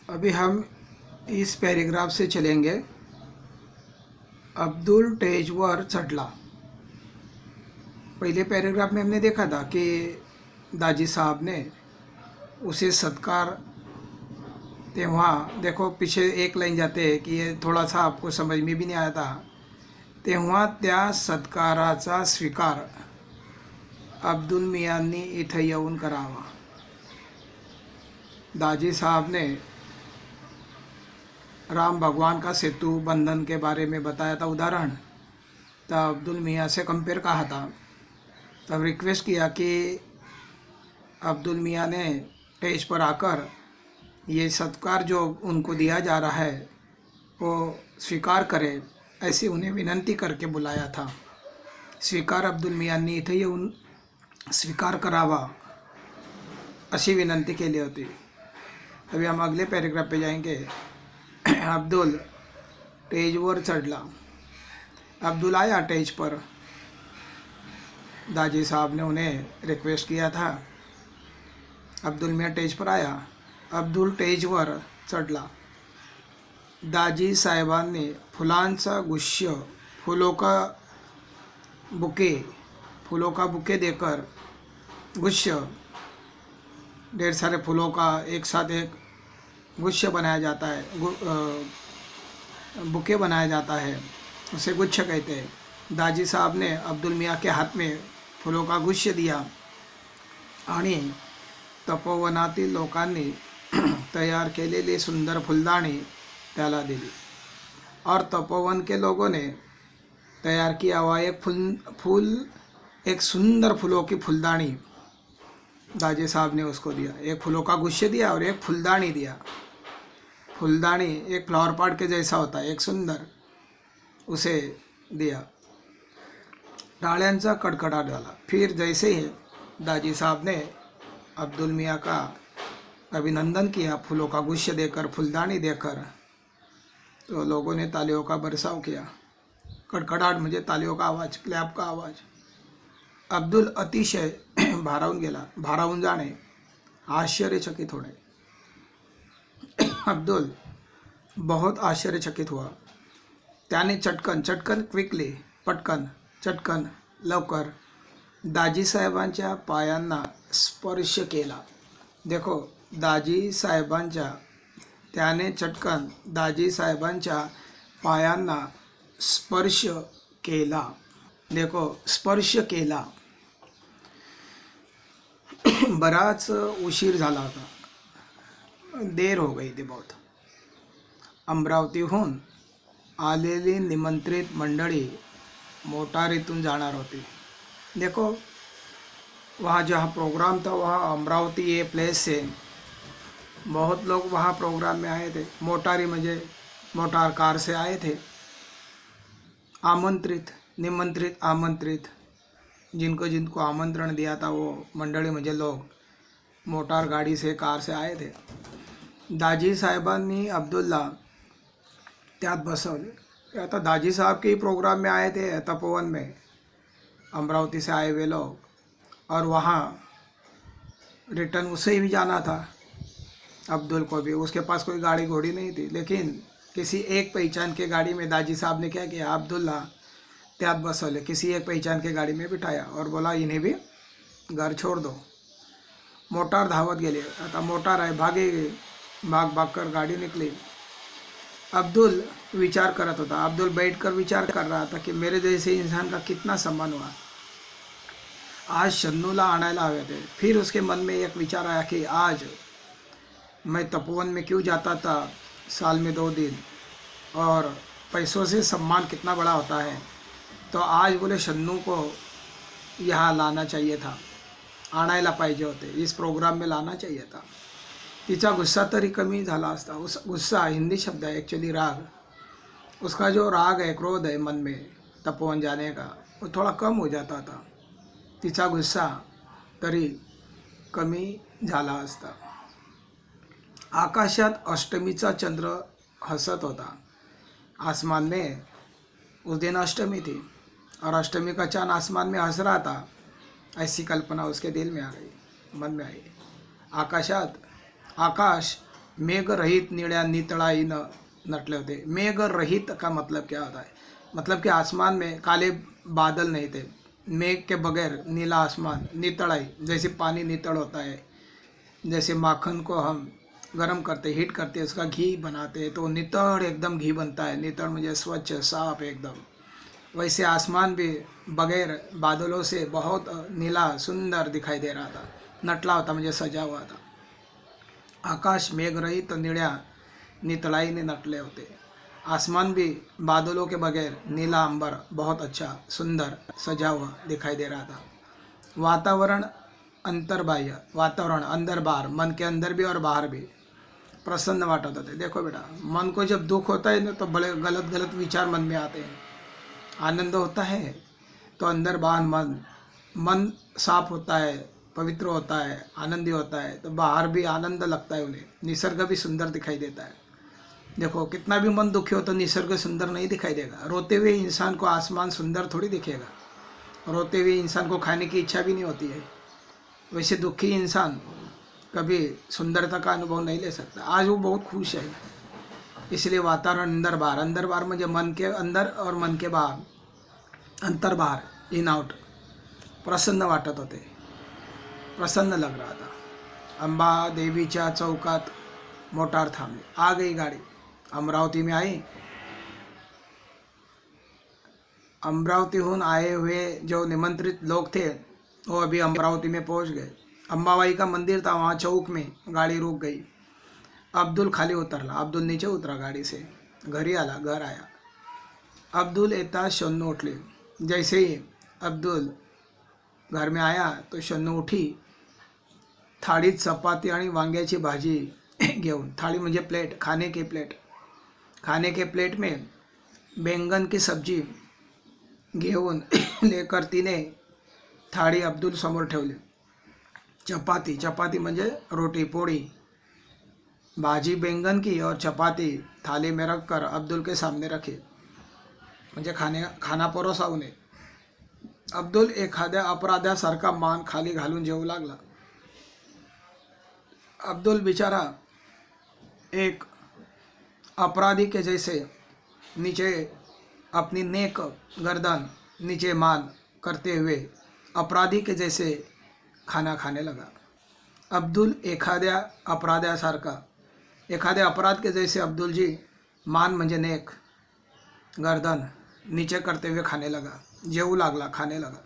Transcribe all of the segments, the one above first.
अभी हम इस पैराग्राफ से चलेंगे। अब्दुल टेजवर चढ़ला। पहले पैराग्राफ में हमने देखा था कि दाजी साहब ने उसे सत्कार, तेव्हा देखो पीछे एक लाइन जाते हैं कि ये थोड़ा सा आपको समझ में भी नहीं आया था। तेव्हा त्या सत्काराचा स्वीकार अब्दुल मियांनी इथं येऊन करावा। दाजी साहब ने राम भगवान का सेतु बंधन के बारे में बताया था उदाहरण। तब अब्दुल मियाँ से कंपेयर कहा था। तब रिक्वेस्ट किया कि अब्दुल मियाँ ने स्टेज पर आकर ये सत्कार जो उनको दिया जा रहा है वो स्वीकार करे, ऐसी उन्हें विनंती करके बुलाया था। स्वीकार अब्दुल मियांनी इथे येऊन स्वीकार करावा अशी विनंती केली होती। अभी हम अगले पैराग्राफ पे जाएंगे। अब्दुल टेजवर चढ़ला। अब्दुल आया टेज पर। दाजी साहब ने उन्हें रिक्वेस्ट किया था। अब्दुल मियाँ टेज पर आया। अब्दुल टेजवर चढ़ला। दाजी साहेबांनी फुलांचा गुच्छ, फूलों का बुके देकर, गुच्छ ढेर सारे फूलों का एक साथ एक गुच्छ बनाया जाता है, बुके बनाया जाता है, उसे गुच्छ कहते हैं। दाजी साहब ने अब्दुल मियाँ के हाथ में फूलों का गुच्छ दिया आणि तपोवनातील लोकांनी तयार केलेली सुंदर फुलदाणी त्याला दिली। और तपोवन के लोगों ने तैयार किया हुआ एक सुंदर फूलों की फुलदानी दाजी साहब ने उसको दिया। एक फूलों का गुच्छ दिया और एक फुलदानी दिया। फुलदानी एक फ्लावर पॉट के जैसा होता है, एक सुंदर, उसे दिया। डाळ्यांचा कडकडाट झाला। फिर जैसे ही दाजी साहब ने अब्दुल मियाँ का अभिनंदन किया, फूलों का गुच्छ देकर, फुलदानी देकर, तो लोगों ने तालियों का बरसाव किया। कडकडाट म्हणजे तालियों का आवाज़, क्लॅप का आवाज़। अब्दुल अतिशय भारावून गेला। भारावून जाणे, आश्चर्यचकित होणे। अब्दुल बहुत आश्चर्यचकित हुआ। त्याने चटकन क्विकली, पटकन, चटकन, लवकर दाजी साहेबांच्या पायांना स्पर्श केला। देखो, दाजी साहेबांच्या, त्याने चटकन दाजी साहेबांच्या पायांना स्पर्श केला। देखो, स्पर्श केला। बराच उशीर झाला होता, देर हो गई थी बहुत। अमरावतीहून आलेली निमंत्रित मंडळी मोटारीतून जाणार होती। देखो, वहाँ जहाँ प्रोग्राम था वहाँ अमरावती ये प्लेस से बहुत लोग वहाँ प्रोग्राम में आए थे। मोटारी मुझे मोटार कार से आए थे। आमंत्रित, निमंत्रित, आमंत्रित, जिनको जिनको आमंत्रण दिया था वो मंडळी म्हणजे लोग मोटार गाड़ी से, कार से आए थे। दाजी साहेबांनी अब्दुल्ला त्यात बसवले। आता दाजी साहब के ही प्रोग्राम में आए थे तपोवन में, अमरावती से आए हुए लोग, और वहाँ रिटर्न उसे भी जाना था, अब्दुल को भी। उसके पास कोई गाड़ी घोड़ी नहीं थी, लेकिन किसी एक पहचान के गाड़ी में दाजी साहब ने क्या किया, अब्दुल्ला त्यात बसवले, किसी एक पहचान के गाड़ी में बिठाया और बोला इन्हें भी घर छोड़ दो। मोटार धावत गेली। आता मोटार आहे, भाग कर गाड़ी निकली। अब्दुल विचार करत होता। अब्दुल बैठकर विचार कर रहा था कि मेरे जैसे इंसान का कितना सम्मान हुआ। आज शन्नूला आणायला हवे थे। फिर उसके मन में एक विचार आया कि आज मैं तपोवन में क्यों जाता था साल में 2 दिन, और पैसों से सम्मान कितना बड़ा होता है, तो आज बोले शन्नू को यहाँ लाना चाहिए था, आणायला पाहिजे होते, इस प्रोग्राम में लाना चाहिए था। तिचा गुस्सा तरी कमी झाला असता। उस गुस्सा हिंदी शब्द है एक्चुअली, राग। उसका जो राग है, क्रोध है मन में तपोवन जाने का, वो थोड़ा कम हो जाता था। तिचा गुस्सा तरी कमी झाला असता। आकाशात अष्टमीचा चंद्र हसत होता। आसमान में उस दिन अष्टमी थी और अष्टमी का चांद आसमान में हंस रहा था। ऐसी कल्पना उसके दिल में आ गई, मन में आई। आकाश मेघ रहित निळ्या नितळाईनं नटले होते। मेघ रहित का मतलब क्या होता है? मतलब कि आसमान में काले बादल नहीं थे। मेघ के बगैर नीला आसमान, नितड़ाई जैसे पानी नितड़ होता है, जैसे माखन को हम गरम करते हीट करते उसका घी बनाते हैं तो नितड़ एकदम घी बनता है। नितड़ मुझे स्वच्छ साफ एकदम, वैसे आसमान भी बगैर बादलों से बहुत नीला सुंदर दिखाई दे रहा था, नटला होता म्हणजे सजा हुआ था। आकाश मेघरहित निळ्या नितळाईने नटले होते। आसमान भी बादलों के बगैर नीला अंबर बहुत अच्छा सुंदर सजा हुआ दिखाई दे रहा था। वातावरण अंतर्बाह्य, वातावरण अंदर बाहर, मन के अंदर भी और बाहर भी प्रसन्न वाटत होते। देखो बेटा, मन को जब दुख होता है ना तो बड़े गलत गलत विचार मन में आते हैं। आनंद होता है तो अंदर बाहर मन साफ होता है, पवित्र होता है, आनंदी होता है, तो बाहर भी आनंद लगता है उन्हें। निसर्ग भी सुंदर दिखाई देता है। देखो, कितना भी मन दुखी हो तो निसर्ग सुंदर नहीं दिखाई देगा। रोते हुए इंसान को आसमान सुंदर थोड़ी दिखेगा। रोते हुए इंसान को खाने की इच्छा भी नहीं होती है। वैसे दुखी इंसान कभी सुंदरता का अनुभव नहीं ले सकता। आज वो बहुत खुश है, इसलिए वातावरण अंदर बाहर म्हणजे मन के अंदर और मन के बाहर, अंतर बाहर, इन आउट, प्रसन्न वाटत होते, प्रसन्न लग रहा था। अंबा देवीच्या चौकात मोटार थांबली। आ गई गाड़ी, अमरावती में आई। अमरावतीहून आए हुए जो निमंत्रित लोग थे वो अभी अमरावती में पहुंच गए। अंबाबाई का मंदिर था, वहाँ चौक में गाड़ी रुक गई। अब्दुल खाली उतरला, अब्दुल नीचे उतरा गाड़ी से, घर आया। अब्दुल येता शन्नू उठली। जैसे ही अब्दुल घर में आया तो शन्नू उठी, थाळीत चपाती आणि वांग्याची भाजी घेऊन, थाली म्हणजे प्लेट, खाने के प्लेट में बैंगन की सब्जी घेऊन लेकर तिने थाळी अब्दुल समोर ठेवली। चपाती म्हणजे रोटी पोड़ी, भाजी बैंगन की और चपाती थाली में रखकर अब्दुल के सामने रखी, म्हणजे खाना परोसा उन्हें। अब्दुल एखाद्या अपराध्यासारखा मान खाली घालून जेवू लागला। अब्दुल बेचारा एक अपराधी के जैसे नीचे अपनी नेक गर्दन नीचे मान करते हुए अपराधी के जैसे खाना खाने लगा। अब्दुल एखाद्या अपराध्यासारखा, एखाद्या अपराध के जैसे अब्दुल जी मान म्हणजे नेक गर्दन नीचे करते हुए खाने लगा, जेवू लागला, खाने लगा।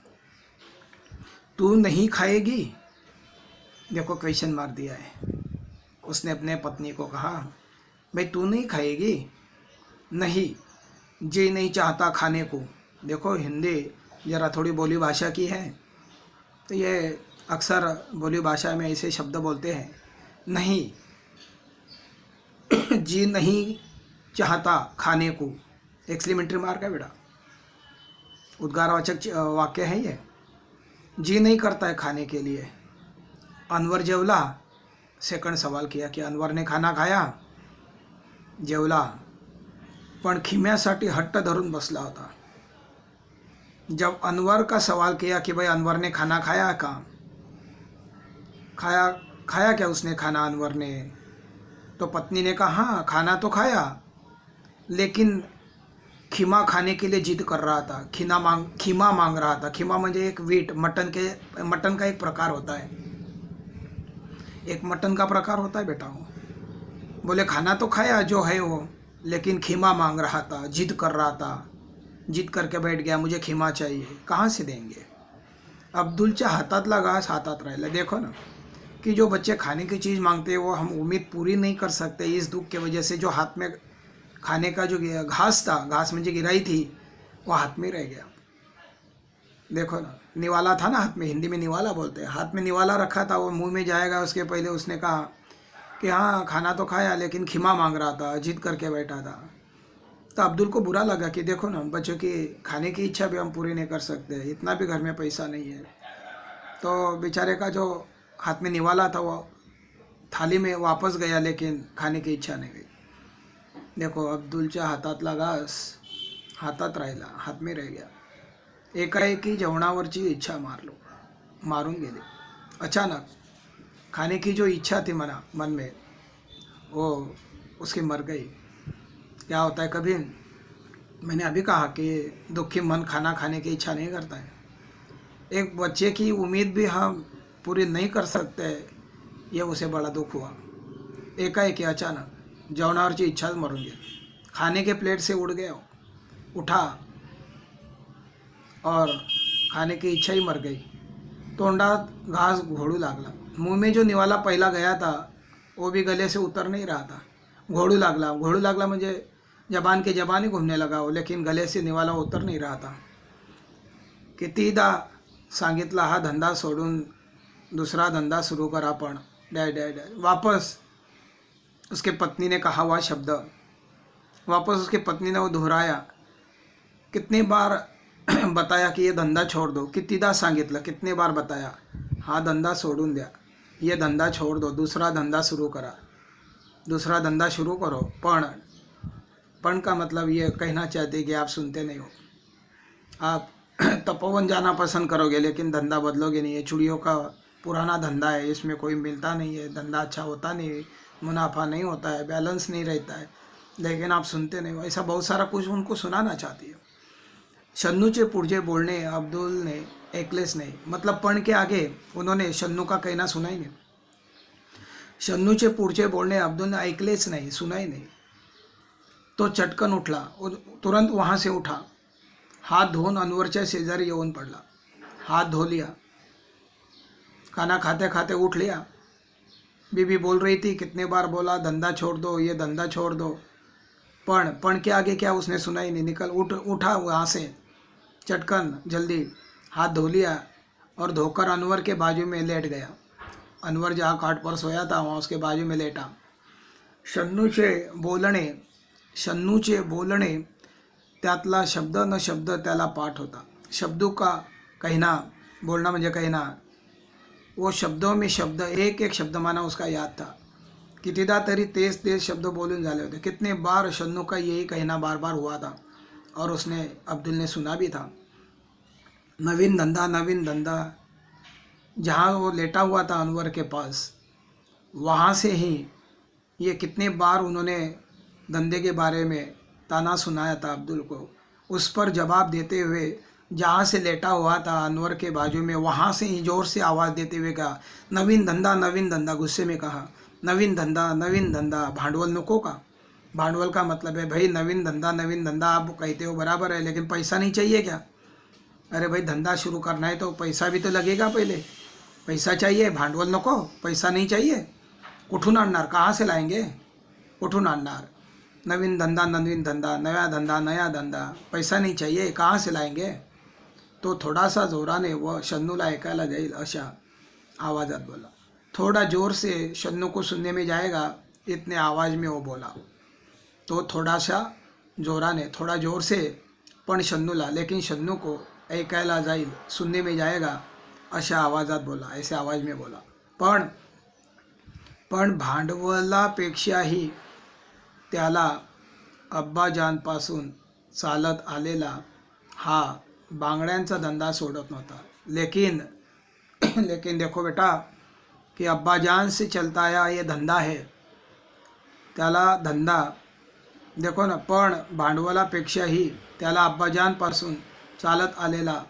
तू नहीं खाएगी? देखो क्वेश्चन मार दिया है। उसने अपने पत्नी को कहा, भाई तू नहीं खाएगी? नहीं, जी नहीं चाहता खाने को। देखो हिंदी ज़रा थोड़ी बोली भाषा की है, तो ये अक्सर बोली भाषा में ऐसे शब्द बोलते हैं। नहीं, जी नहीं चाहता खाने को, एक्सक्लेमेटरी मार्क है बेटा, उद्गारवाचक वाक्य है ये। जी नहीं करता है खाने के लिए। अनवर जेवला, सेकंड सवाल किया कि अनवर ने खाना खाया? जेवला, पण खिम्यासाठी हट्ट धरून बसला होता। जब अनवर का सवाल किया कि भाई अनवर ने खाना खाया का, खाया क्या उसने खाना अनवर ने, तो पत्नी ने कहा हाँ खाना तो खाया, लेकिन खीमा खाने के लिए जिद कर रहा था, खीमा मांग रहा था। खीमा म्हणजे एक वीट, मटन का एक प्रकार होता है, एक मटन का प्रकार होता है बेटा। वो बोले खाना तो खाया जो है वो, लेकिन खीमा मांग रहा था, जिद कर रहा था, जिद करके बैठ गया, मुझे खीमा चाहिए। कहाँ से देंगे? अब्दुलच्या हातातला घास हातात राहिला। देखो ना कि जो बच्चे खाने की चीज़ मांगते हैं वो हम उम्मीद पूरी नहीं कर सकते इस दुख के वजह से। जो हाथ में खाने का जो घास था, घास मुझे गिराई थी, वो हाथ में रह गया। देखो ना, निवाला था ना हाथ में, हिंदी में निवाला बोलते हैं। हाथ में निवाला रखा था, वो मुंह में जाएगा उसके पहले उसने कहा कि हाँ खाना तो खाया, लेकिन खीमा मांग रहा था, जिद करके बैठा था। तो अब्दुल को बुरा लगा कि देखो ना, बच्चों की खाने की इच्छा भी हम पूरी नहीं कर सकते, इतना भी घर में पैसा नहीं है। तो बेचारे का जो हाथ में निवाला था वो थाली में वापस गया, लेकिन खाने की इच्छा नहीं गई। देखो अब्दुलच्या हातातला घास हातात राहिला, हात में रह गया। एकाएकी जेवणावरची इच्छा मारून गेली। अचानक खाने की जो इच्छा थी मन में, वो उसकी मर गई। क्या होता है, कभी मैंने अभी कहा कि दुखी मन खाना खाने की इच्छा नहीं करता है। एक बच्चे की उम्मीद भी हम पूरी नहीं कर सकते, ये उसे बड़ा दुख हुआ। एकाएकी अचानक जेवणावरची इच्छाच मरून गेली, खाने के प्लेट से उड़ गया, उठा और खाने की इच्छा ही मर गई। तोंडात घास घोड़ू लागला, मुंह में जो निवाला पहला गया था वो भी गले से उतर नहीं रहा था। घोड़ू लागला, घोड़ू लागला म्हणजे जबान के जबान ही घूमने लगा वो, लेकिन गले से निवाला उतर नहीं रहा था। कितीदा सांगितला हा धंदा सोडून दूसरा धंदा सुरू करा, पण डॅ डॅ डॅ वापस उसके पत्नी ने कहा हुआ शब्द, वापस उसकी पत्नी ने वो दोहराया। कितनी बार बताया कि ये धंदा छोड़ दो, कितीदा सांगितलं, कितने बार बताया, हा धंदा सोडून द्या, ये धंदा छोड़ दो, दूसरा धंधा शुरू करा, दूसरा धंधा शुरू करो। पण का मतलब ये कहना चाहते कि आप सुनते नहीं हो। आप तपोवन जाना पसंद करोगे लेकिन धंधा बदलोगे नहीं। ये चूड़ियों का पुराना धंधा है, इसमें कोई मिलता नहीं है, धंधा अच्छा होता नहीं, मुनाफा नहीं होता है, बैलेंस नहीं रहता है, लेकिन आप सुनते नहीं हो। ऐसा बहुत सारा कुछ उनको सुनाना चाहती है। शन्नूचे पुढचे बोलणे अब्दुल ने ऐकलेच नाही, मतलब पण के आगे उन्होंने शन्नू का कहना सुना ही नहीं। शन्नूचे पुढचे बोलणे अब्दुल ने ऐकलेच नहीं, सुना ही नहीं। तो चटकन उठला, तुरंत वहाँ से उठा, हाथ धोन अनवरच्या शेजारी येऊन पडला, हाथ धो लिया, खाना खाते खाते उठ लिया। बीबी बोल रही थी, कितने बार बोला धंधा छोड़ दो, ये धंधा छोड़ दो, पण के आगे क्या उसने सुना ही नहीं। निकल उठा वहाँ से, चटकन जल्दी हाथ धो लिया और धोकर अनवर के बाजू में लेट गया। अनवर जहाँ काट पर सोया था वहाँ उसके बाजू में लेटा। शन्नूचे बोलणे त्यातला शब्द न शब्द त्याला पाठ होता। शब्दों का कहना, बोलना म्हणजे कहना, वो शब्दों में शब्द, एक एक शब्द माना उसका याद था। कितीदा तरी तेज तेज शब्द बोलून झाले होते। कितने बार शन्नू का यही कहना बार बार हुआ था और उसने अब्दुल ने सुना भी था। नवीन धंधा, नवीन धंधा। जहाँ वो लेटा हुआ था अनवर के पास, वहाँ से ही ये कितने बार उन्होंने धंधे के बारे में ताना सुनाया था अब्दुल को। उस पर जवाब देते हुए जहाँ से लेटा हुआ था अनवर के बाजू में, वहाँ से ही ज़ोर से आवाज़ देते हुए कहा, नवीन धंधा, नवीन धंधा। गुस्से में कहा, नवीन धंधा, नवीन धंधा। भांडवल नको का? भांडवल का मतलब है भाई नवीन धंधा, नवीन धंधा आप कहते हो बराबर है, लेकिन पैसा नहीं चाहिए क्या? अरे भाई धंधा शुरू करना है तो पैसा भी तो लगेगा पहले, पैसा चाहिए, भांडवल नको, पैसा नहीं चाहिए, कुठून आणणार, कहाँ से लाएंगे, कुठून आणणार? नवीन धंधा, नवीन धंधा, नया धंधा, नया धंधा, पैसा नहीं चाहिए, कहाँ से लाएंगे? तो थोड़ा सा जोराने व शन्नूला ऐकायला जाईल अशा आवाज़ात बोला। थोड़ा जोर से शन्नू को सुनने में जाएगा इतने आवाज़ में वो बोला। तो थोड़ा सा जोराने, थोड़ा जोर से, पण शन्नूला, लेकिन शन्नू को ऐकायला जाईल, सुनने में जाएगा अशा आवाज़ात बोला, ऐसे आवाज़ में बोला। पण भांडवलापेक्षाही त्याला अब्बाजानपासून चालत आलेला हा बांगड्यांचा धंदा सोडत नव्हता। लेकिन देखो बेटा कि अब्बाजान से चलता आया ये धंधा है, त्याला धंदा देखो ना, पण भांडवलापेक्षाही त्याला अब्बाजानपासून चालत आलेला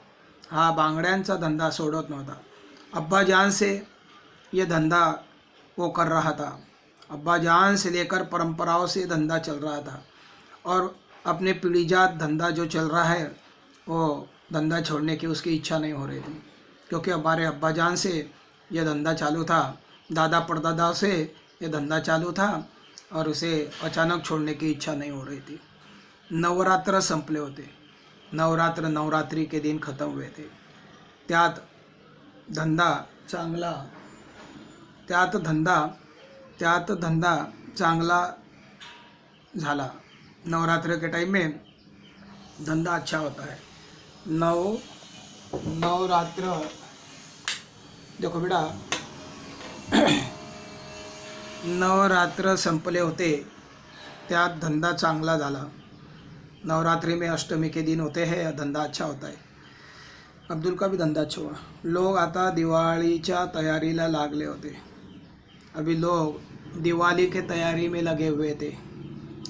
हा बांगड्यांचा धंदा सोडत नव्हता। अब्बाजान से ये धंधा वो कर रहा था, अब्बाजान से लेकर परंपराओं से धंधा चल रहा था, और अपने पीढ़ीजात धंधा जो चल रहा है वो धंधा छोड़ने की उसकी इच्छा नहीं हो रही थी, क्योंकि हमारे अब्बाजान से ये धंधा चालू था, दादा परदादा से ये धंधा चालू था और उसे अचानक छोड़ने की इच्छा नहीं हो रही थी। नवरात्र संपले होते, नवरात्रि के दिन ख़त्म हुए थे। त्यात धंदा चांगला झाला। नवरात्र के टाइम में धंधा अच्छा होता है। नवरात्र देखो बेटा, नवरात्र संपले होते, त्यात धंदा चांगला झाला। नवरात्रि में अष्टमी के दिन होते हैं, धंधा अच्छा होता है। अब्दुल का भी धंधा अच्छा हुआ। लोग आता दिवाळीच्या तयारीला लागले होते। अभी लोग दिवाली के तैयारी में लगे हुए थे।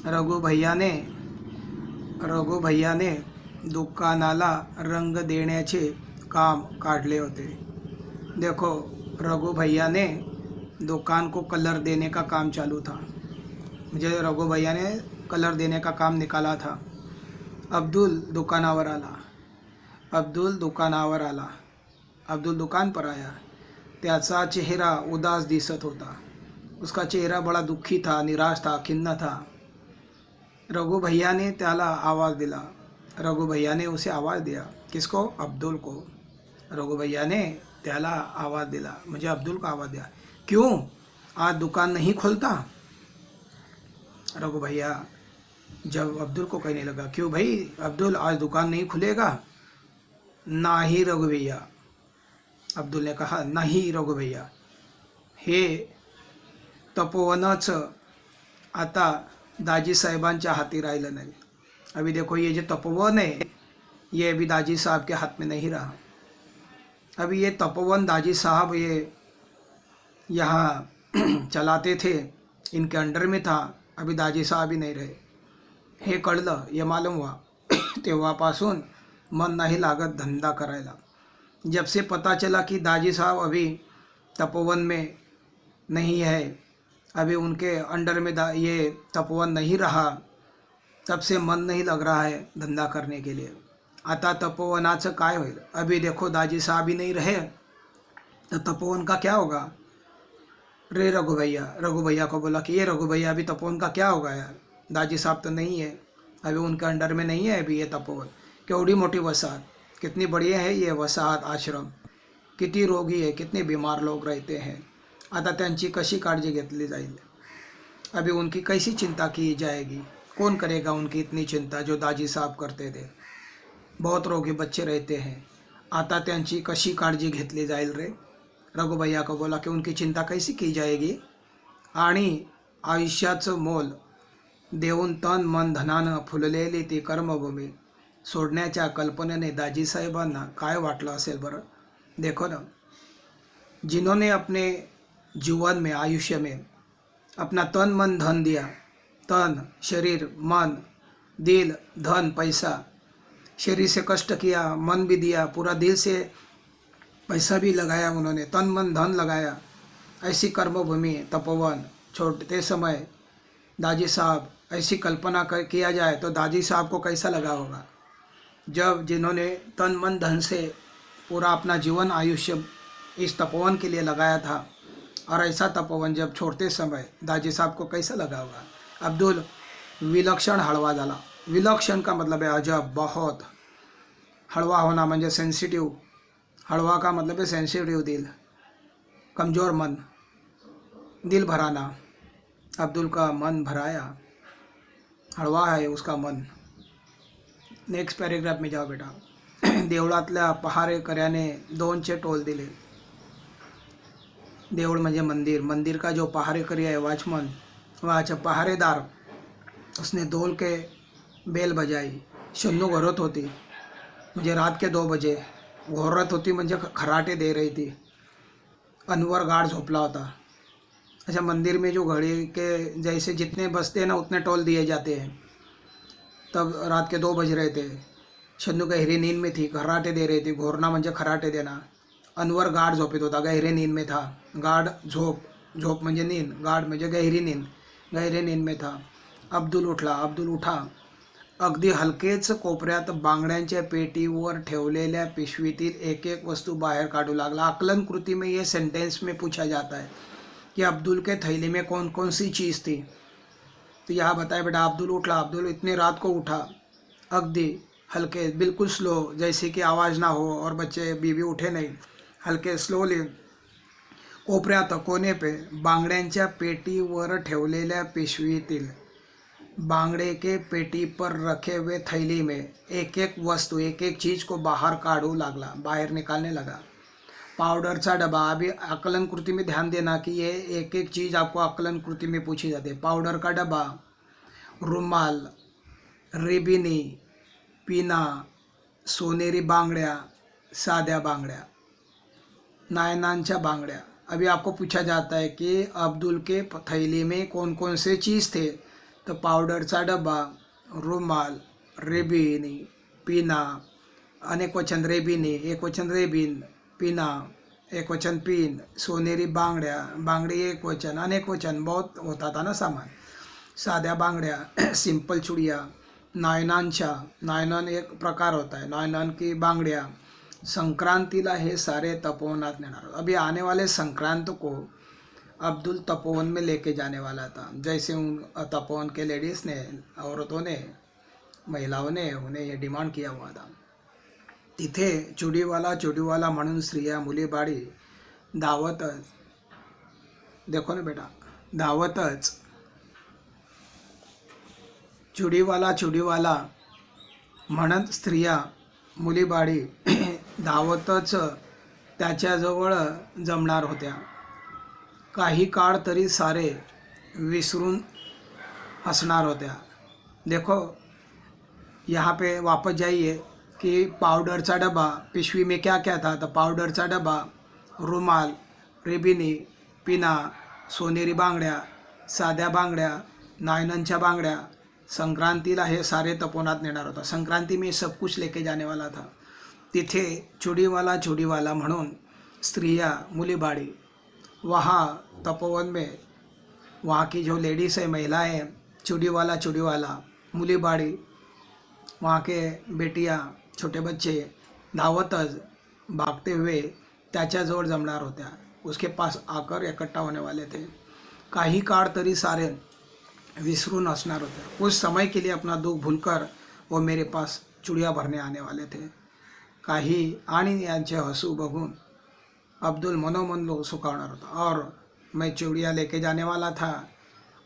रघु भैया ने दुकानाला रंग देण्याचे काम काढले होते। देखो, रघु भैया ने दुकान को कलर देने का काम चालू था। मुझे रघु भैया ने कलर देने का काम निकाला था। अब्दुल दुकानावर आला। अब्दुल दुकान पर आया। त्याचा चेहरा उदास दिसत होता। उसका चेहरा बड़ा दुखी था, निराश था, खिन्न था। रघु भैया ने त्याला आवाज़ दिला। रघु भैया ने उसे आवाज़ दिया। किसको? अब्दुल को। रघु भैया ने त्याला आवाज़ दिला, मुझे अब्दुल को आवाज़ दिया। क्यों आज दुकान नहीं खोलता? रघु भैया जब अब्दुल को कहने लगा, क्यों भाई अब्दुल आज दुकान नहीं खुलेगा? नाही रघु भैया, अब्दुल ने कहा, नहीं रघु भैया, हे तपोवनच आता दाजी साहेबांच्या हाती राहिलं नाही। अभी देखो ये जो तपोवन है ये अभी दाजी साहब के हाथ में नहीं रहा। अभी ये तपोवन दाजी साहब ये यहाँ चलाते थे, इनके अंडर में था। अभी दाजी साहब ही नहीं रहे। हे कळलं, ये मालूम हुआ तेव्हापासून मन नहीं लागत धंधा करायला। जब से पता चला कि दाजी साहब अभी तपोवन में नहीं है, अभी उनके अंडर में ये तपोवन नहीं रहा, तब से मन नहीं लग रहा है धंधा करने के लिए। आता तपोवनाचं काय होईल? अभी देखो दाजी साहब ही नहीं रहे तो तपोवन का क्या होगा? रे रघु भैया को बोला कि ये रघु भैया अभी तपोवन का क्या होगा यार? दाजी साहब तो नहीं है, अभी उनके अंडर में नहीं है अभी ये तपोवन। केवढी मोठी वसाहत, कितनी बढ़िया है ये वसाहत, आश्रम, किती रोगी है, कितने बीमार लोग रहते हैं। आता त्यांची कशी काळजी घेतली जाईल? अभी उनकी कैसी चिंता की जाएगी? कौन करेगा उनकी इतनी चिंता जो दाजी साहब करते थे? बहुत रोगी बच्चे रहते हैं, आता त्यांची कशी काळजी घेतली जाईल रे? रघु भैया को बोला कि उनकी चिंता कैसी की जाएगी? आणि आयुष्याचं मोल देऊन तन मन धनानं फुललेली ती कर्मभूमी सोडण्याच्या कल्पनेने दाजी साहेबांना काय वाटलं असेल बरं? देखो ना, जिन्होंने अपने जीवन में, आयुष्य में अपना तन मन धन दिया, तन शरीर मन दिल धन पैसा, शरीर से कष्ट किया, मन भी दिया, पूरा दिल से पैसा भी लगाया, उन्होंने तन मन धन लगाया। ऐसी कर्मभूमि तपोवन छोड़ते समय दाजी साहब, ऐसी कल्पना किया जाए तो दादी साहब को कैसा लगा होगा? जब जिन्होंने तन मन धन से पूरा अपना जीवन आयुष्य इस तपोवन के लिए लगाया था, और ऐसा तपोवन जब छोड़ते समय दादी साहब को कैसा लगा होगा? अब्दुल विलक्षण हळवा झाला। विलक्षण का मतलब है अजब, बहुत। हळवा होना म्हणजे सेंसिटिव, हळवा का मतलब है सेंसिटिव दिल, कमज़ोर मन, दिल भराना। अब्दुल का मन भराया, हळवा है उसका मन। नेक्स्ट पॅरेग्राफ में जाओ बेटा। देवळातल्या पहारेकऱ्याने 2चे टोल दिले। देवळ म्हणजे मंदिर, मंदिर का जो पहारेकरी है, वॉचमैन, वहाँ पहारेदार, उसने ढोल के बेल बजाई। शन्नू घोरत होती, म्हणजे रात के 2 बजे घोरत होती, म्हणजे खराटे दे रही थी। अनवर गार्ड झोपला होता। अच्छा, मंदिर में जो घड़ी के जैसे जितने बजते हैं ना उतने टोल दिए जाते हैं। तब रात के 2 बज रहे थे, शन्नू गहरी नींद में थी, खराटे दे रही थी। घोरना म्हणजे खराटे देना। अनवर गार्ड झोपित होता, गहरे नींद में था। गार्ड झोप म्हणजे नींद, गार्ड म्हणजे गहरी नींद, गहरे नींद में था। अब्दुल उठा। अगदी हलकेच कोपऱ्यात बांगड्यांच्या पेटीवर ठेवलेल्या पिशवीतील एक एक वस्तू बाहर काढू लागला। आकलन कृति में ये सेंटेंस में पूछा जाता है कि अब्दुल के थैले में कौन कौन सी चीज़ थी। तो यहाँ बताए बेटा, अब्दुल उठा। अब्दुल इतने रात को उठा, अगदी हल्के, बिल्कुल स्लो, जैसे कि आवाज़ ना हो और बच्चे बीवी उठे नहीं, हल्के स्लोली कोपऱ्यात कोने पे बांगड्यांच्या पेटीवर ठेवलेल्या पिशवीतील, बांगड़े के पेटी पर रखे हुए थैली में एक एक वस्तु, एक एक चीज़ को बाहर काढ़ू लागला, बाहर निकालने लगा। पाउडरचा डब्बा, अभी आकलन कृति में ध्यान देना कि ये एक एक चीज़ आपको आकलन कृति में पूछी जाती है। पाउडर का डब्बा, रुमाल, रिबिनी, पीना, सोनेरी बांगड्या, साध्या बांगड्या, नायनांच्या बांगड्या, अभी आपको पूछा जाता है कि अब्दुल के थैली में कौन कौन से चीज़ थे, तो पाउडरचा डब्बा, रुमाल, रेबिनी, पिना, अनेक वचन रेबिनी, एक वचन रेबिन, पिना, एक वचन पिन, सोनेरी बांगड्या, बांगडी एक वचन, अनेक वचन, बहुत होता था ना सामान, साध्या बांगड्या, सिंपल चुड़िया, नायनांच्या, नायनन एक प्रकार होता है, नायनन की बांगड्या, संक्रांतीला हे सारे तपोवनात नेणार। अभी आने वाले संक्रांत को अब्दुल तपोवन में लेके जाने वाला था। जैसे उन तपोवन के लेडीज़ ने, औरतों ने, महिलाओं ने उन्हें ये डिमांड किया हुआ था। तिथे चुडीवाला म्हणून स्त्रिया मुलीबाळी धावतच, देखो ना बेटा, धावतच चुडीवाला म्हणत स्त्रिया मुलीबाळी धावतच त्याच्याजवळ जमणार होत्या। काही काळ तरी सारे विसरून हसणार होत्या। देखो यहाँ पे वापस जाइए कि पाउडरचा डब्बा, पिशवी में क्या क्या था, तो पाउडरचा डब्बा, रुमाल, रेबिनी, पिना, सोनेरी बांगड्या, साध्या बांगड्या, नायननच्या बांगड्या, संक्रांतीला हे सारे तपोवनात नेणार होता। संक्रांति में सब कुछ लेके जाने वाला था। तिथे चुडीवाला म्हणून स्त्रियाँ मुलीबाड़ी, वहाँ तपोवन में वहाँ की जो लेडीज़ है, महिलाएं, चुडीवाला मुलीबाड़ी, वहाँ के बेटियाँ, छोटे बच्चे धावतच भागते हुए त्याच्याजवळ जमणार होत्या, उसके पास आकर इकट्ठा होने वाले थे। काही काळ तरी सारे विसरून हंसणार होते, कुछ समय के लिए अपना दुख भूलकर वो मेरे पास चुड़िया भरने आने वाले थे। काही आणि यांचे हसू बघून अब्दुल मनोमन लोग सुखावणार होता, और मैं चूड़िया लेके जाने वाला था।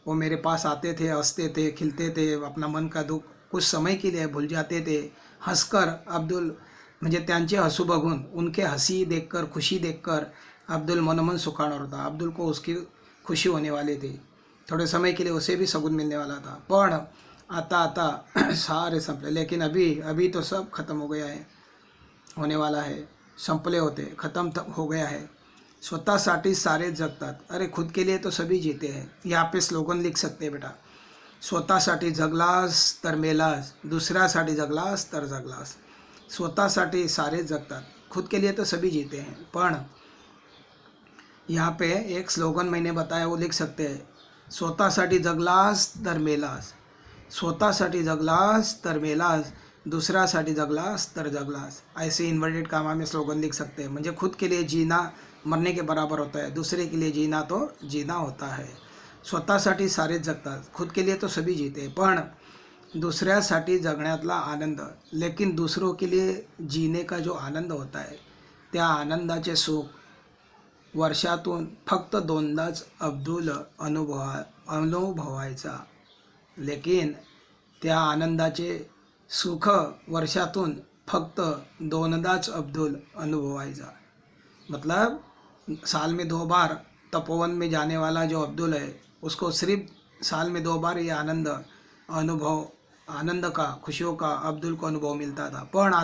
वो मेरे पास आते थे, हंसते थे, खिलते थे, अपना मन का दुख कुछ समय के लिए भूल जाते थे। हंसकर अब्दुल, म्हणजे त्यांचे हसू बघून, उनके हंसी देखकर, खुशी देखकर अब्दुल मनोमन सुखावणार होता। अब्दुल को उसकी खुशी होने वाली थी, थोड़े समय के लिए उसे भी सगुन मिलने वाला था। पण आता सारे संपले, लेकिन अभी तो सब खत्म हो गया है, होने वाला है, संपले होते, ख़त्म हो गया है। स्वतःसाठी सारे जगतात, अरे खुद के लिए तो सभी जीते हैं। यहाँ पे स्लोगन लिख सकते हैं बेटा, स्वतःसाठी जगलास तर मेलास, दुसऱ्यासाठी जगलास तर जगलास। स्वतःसाठी सारे जगतात, खुद के लिए तो सभी जीते हैं। पण यहाँ पे एक स्लोगन मैंने बताया, वो लिख सकते हैं, स्वतःसाठी जगलास तर मेलास, स्वतःसाठी जगलास तर मेलास, दूसरासाठी जगलास तर जगलास। ऐसे इन्वर्टेड कामा में स्लोगन लिख सकते हैं, म्हणजे खुद के लिए जीना मरने के बराबर होता है, दूसरे के लिए जीना तो जीना होता है। स्वतःसाठी सारे जगतात, खुद के लिए तो सभी जीते, पण दूसऱ्यासाठी जगण्यातला आनंद, लेकिन दूसरों के लिए जीने का जो आनंद होता है, त्या आनंदाचे सुख वर्षातून फक्त दोनदाच अब्दुल अनुभवायचा, लेकिन त्या आनंदाचे सुख वर्षातून फक्त दोनदाच अब्दुल अनुभवायचा। मतलब साल में 2 बार तपोवन में जाने वाला जो अब्दुल है, उसको सिर्फ साल में 2 बार ये आनंद का, खुशियों का अब्दुल को अनुभव मिलता था। पण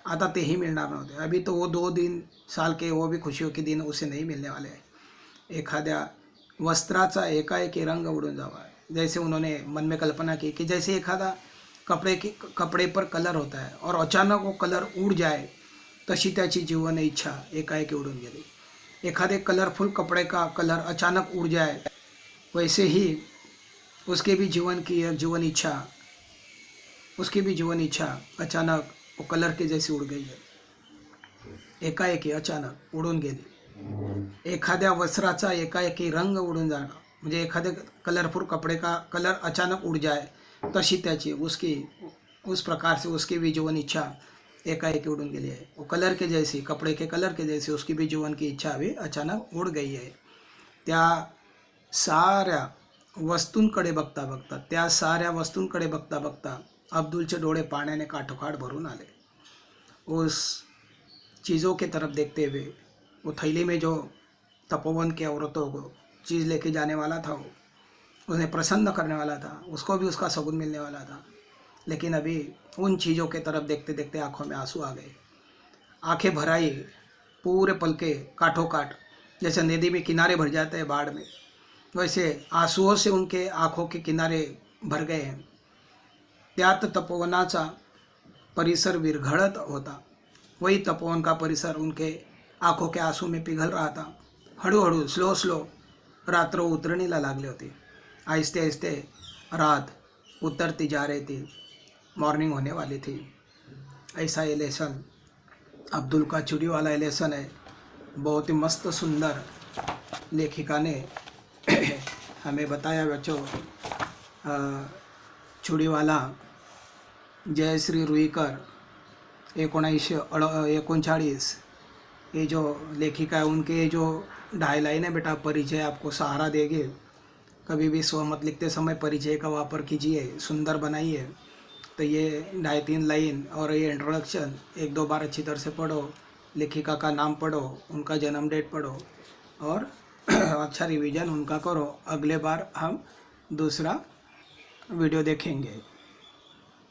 आता ते ही मिलणार नव्हते। अभी तो वो 2 दिन साल के, वो भी खुशियों के दिन उसे नहीं मिलने वाले हैं। एखाद्या वस्त्राचा एकाएकी रंग उडून जावा, जैसे उन्होंने मन में कल्पना की कि जैसे एखादा कपड़े पर कलर होता है और अचानक वो कलर उड़ जाए, तशी त्याची जीवन इच्छा एकाएकी उडून गेली। एखादे कलरफुल कपड़े का कलर अचानक उड़ जाए, वैसे ही उसके भी जीवन इच्छा अचानक वो कलर के जैसी उड़ गई है, एकाएकी अचानक उडून गेली। एखाद्या वस्त्राचा एकाएकी रंग उडून जाणं, म्हणजे एखाद्या कलरफुल कपड़े का कलर अचानक उड़ जाए, तशी त्याची उस प्रकार से उसकी भी जीवन इच्छा एकाएक उड़ून गेली है। वो कलर के जैसी, कपड़े के कलर के जैसी उसकी भी जीवन की इच्छा भी अचानक उड़ गई है। त्या साऱ्या वस्तूंकडे बघता बघता अब्दुलचे डोळे पाण्याने काठोकाठ भरून आले। उस चीज़ों के तरफ देखते हुए, वो थैली में जो तपोवन के औरतों को चीज़ लेके जाने वाला था, वो उन्हें प्रसन्न करने वाला था, उसको भी उसका सगुन मिलने वाला था। लेकिन अभी उन चीज़ों के तरफ देखते देखते आँखों में आंसू आ गए, आंखें भर आई, पूरे पलके काठों काठ, जैसे नदी में किनारे भर जाते हैं बाढ़ में, वैसे आंसुओं से उनके आँखों के किनारे भर गए हैं। त्यात तपोवनाचा परिसर विरघळत होता, वही तपोवन का परिसर उनके आँखों के आंसू में पिघल रहा था। हळूहळू स्लो रात्र उतरणीला लागली होती। आहिस्ते आहिस्ते रात उतरती जा रही थी, मॉर्निंग होने वाली थी। ऐसा ये लेसन अब्दुल का चूड़ी वाला ये लेसन है। बहुत ही मस्त सुंदर लेखिका ने हमें बताया बच्चों। चूड़ीवाला जयश्री रुईकर 1939, ये जो लेखिका है उनके जो 2.5 लाइन है बेटा, परिचय आपको सहारा देंगे। कभी भी स्वमत लिखते समय परिचय का वापर कीजिए, सुंदर बनाइए। तो ये 2.5-3 लाइन और ये इंट्रोडक्शन 1-2 बार अच्छी तरह से पढ़ो, लेखिका का नाम पढ़ो, उनका जन्म डेट पढ़ो और अच्छा रिवीजन उनका करो। अगले बार हम दूसरा वीडियो देखेंगे।